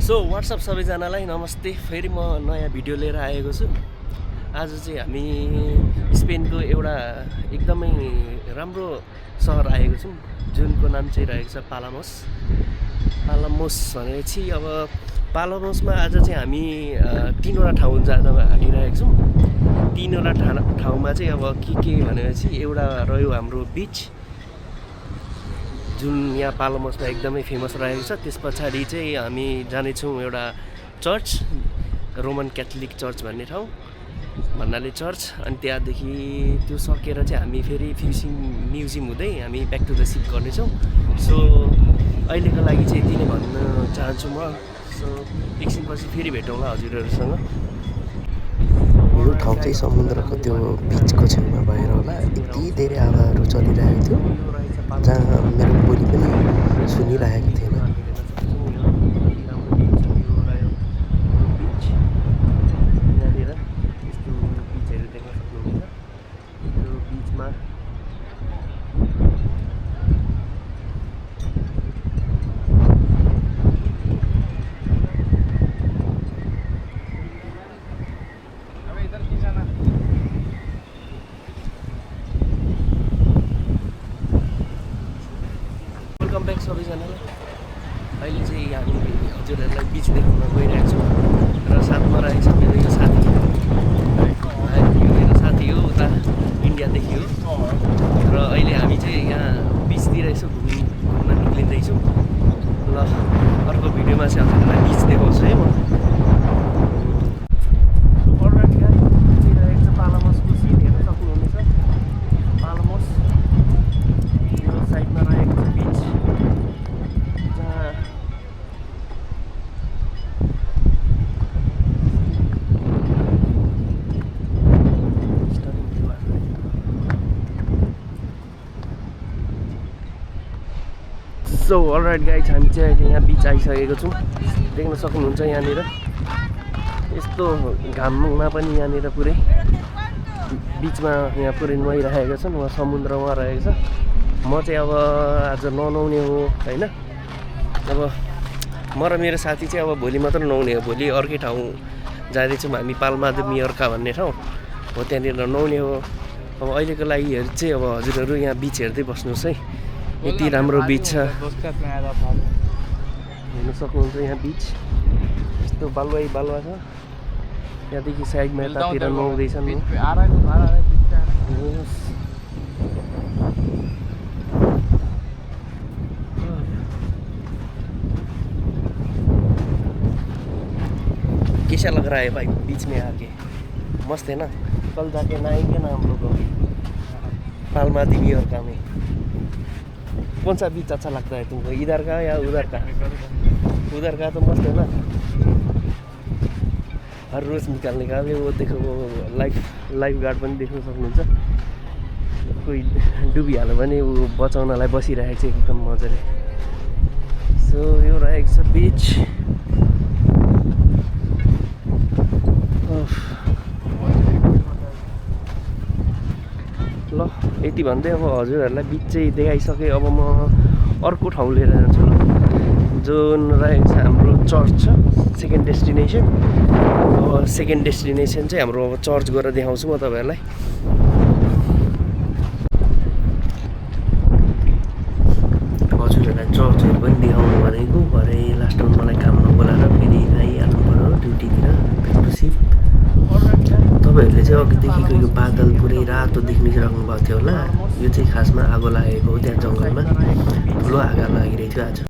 So what's up सबैजनालाई नमस्ते। फेरि म नयाँ भिडियो लिएर आएको छु। आज चाहिँ हामी स्पेनको एउटा एकदमै राम्रो सहर आएको छौँ, जुनको नाम चाहिँ रहेको छ पालामोस भनेपछि अब पालामोसमा आज चाहिँ हामी तीनवटा ठाउँ जान आँटिरहेको छौँ। तीनवटा ठाउँमा चाहिँ अब के भनेपछि एउटा रह्यो हाम्रो बिच, जुन यहाँ पालामोसमा एकदमै फेमस रहेको छ। त्यस पछाडि चाहिँ हामी जानेछौँ एउटा चर्च, रोमन क्याथोलिक चर्च भन्ने ठाउँ भन्नाले चर्च। अनि त्यहाँदेखि त्यो सकेर चाहिँ हामी फेरि फिसिङ म्युजियम हुँदै हामी ब्याक टु द सिप गर्नेछौँ। सो अहिलेको लागि चाहिँ यति नै भन्न चाहन्छु म। सो एकछिनपछि फेरि भेटौँला हजुरहरूसँग। यो ठाउँ चाहिँ समुद्रको त्यो बिचको छेउमा भएर होला यति धेरै हावाहरू चलिरहेको थियो, जहाँ मेरो बोली पनि सुनिरहेको थिएन। वेलकम ब्याक सबैजनालाई। अहिले चाहिँ हामी हजुरहरूलाई बिच देखाउन गइरहेको छौँ र साथमा रहेको छ मेरो यो साथी। यो मेरो साथी हो, उता इन्डियादेखि हो। र अहिले हामी चाहिँ यहाँ बिचतिर यसो घुम्न निक्लिँदैछौँ। ल अर्को भिडियोमा चाहिँ हजुरहरूलाई बिच देखाउँछु है म। पालामोसको सिन हेर्न सक्नुहुनेछ। पालामोस यो साइडमा रहेको छ बिच, जहाँ सो अलराइट गाइज, हामी चाहिँ अहिले यहाँ बिच आइसकेको छौँ। देख्न सक्नुहुन्छ यहाँनिर यस्तो घाममा पनि यहाँनिर पुरै बिचमा यहाँ पुरै नुहाइरहेको छन्। उहाँ समुद्रमा रहेको छ। म चाहिँ अब आज ननुहाउने हो होइन। अब म र मेरो साथी चाहिँ अब भोलि मात्र नुहाउने हो। भोलि अर्कै ठाउँ जाँदैछौँ हामी, पाल्मा द मियोर्का भन्ने ठाउँ हो, त्यहाँनिर नुहाउने हो। अब अहिलेको लागि चाहिँ अब हजुरहरू यहाँ बिच हेर्दै बस्नुहोस् है, यति राम्रो बिच छ। हेर्न सक्नुहुन्छ यहाँ बिच यस्तो बालुवा छ। त्यहाँदेखि साइडमा यतातिर नुहाउँदैछन्। कैसा लग रहा है भाई बीच में आके? मस्त है ना। कल जाके नहाएंगे ना हम लोग पाल्मा द मियोर्का में। कौन सा बीच अच्छा लगता है तुमको, इधर का या उधर का? उधर का तो मस्त है ना, हर रोज निकाल्ने का। वो देखो वो लाइफ गार्ड पनि देख्न सक्नुहुन्छ। कोही डुबिहाल्यो भने ऊ बचाउनलाई बसिरहेको छ एकदम मजाले। सो यो रहेको छ बिच। ल यति भन्दै अब हजुरहरूलाई बिच चाहिँ देखाइसकेँ। अब म अर्को ठाउँ लिएर जान्छु जुन रहेको छ हाम्रो चर्च छ, सेकेन्ड डेस्टिनेसन। अब सेकेन्ड डेस्टिनेसन चाहिँ हाम्रो अब चर्च गएर देखाउँछु म तपाईँहरूलाई। हजुरहरूलाई चर्चहरू पनि देखाउनु भनेको, भरे लास्टमा मलाई काममा बोलाएर फेरि आइहाल्नु पऱ्यो ड्युटीतिर ब्याक टु सिप। तपाईँहरूले चाहिँ अघिदेखिको यो बादल पुरै रातो देख्नु भएको थियो होला। यो चाहिँ खासमा आगो लागेको हो, त्यहाँ जङ्गलमा ठुलो आगो लागिरहेको थियो आज।